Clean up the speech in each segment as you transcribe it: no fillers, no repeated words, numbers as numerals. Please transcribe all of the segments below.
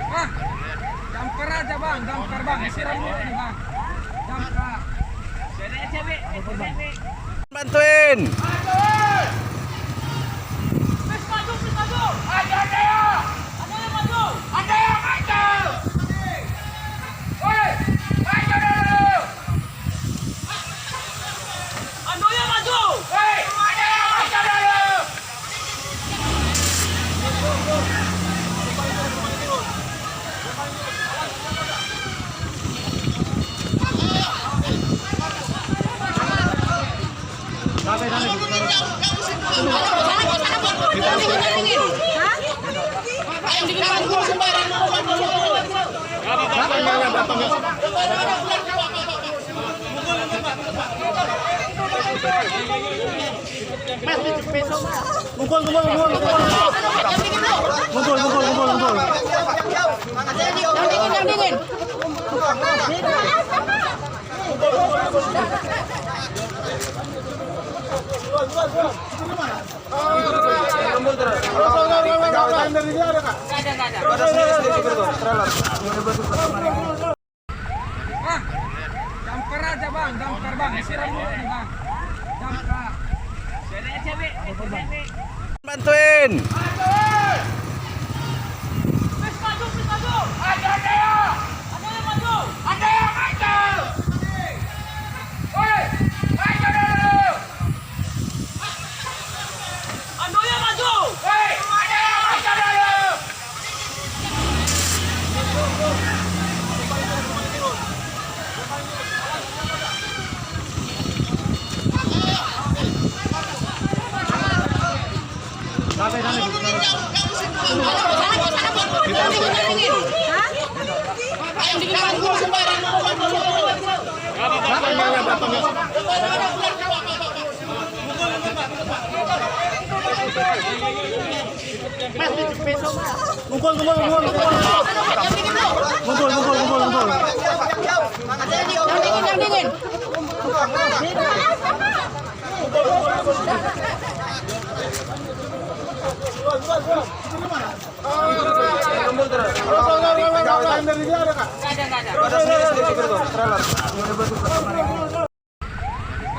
Bang, damkar aja bang, damkar bang, siram dulu nih bang. Damkar. Bantuin. Bang, damkar aja bang, damkar bang, siram dulu nih bang. Damkar. Bantuin.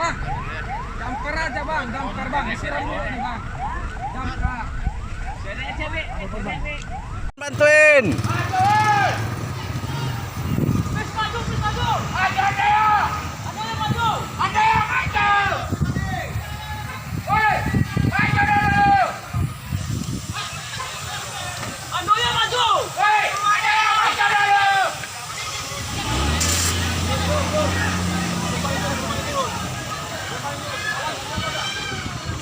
Bang, damkar aja bang, damkar bang, siram dulu nih bang. Damkar. Bantuin.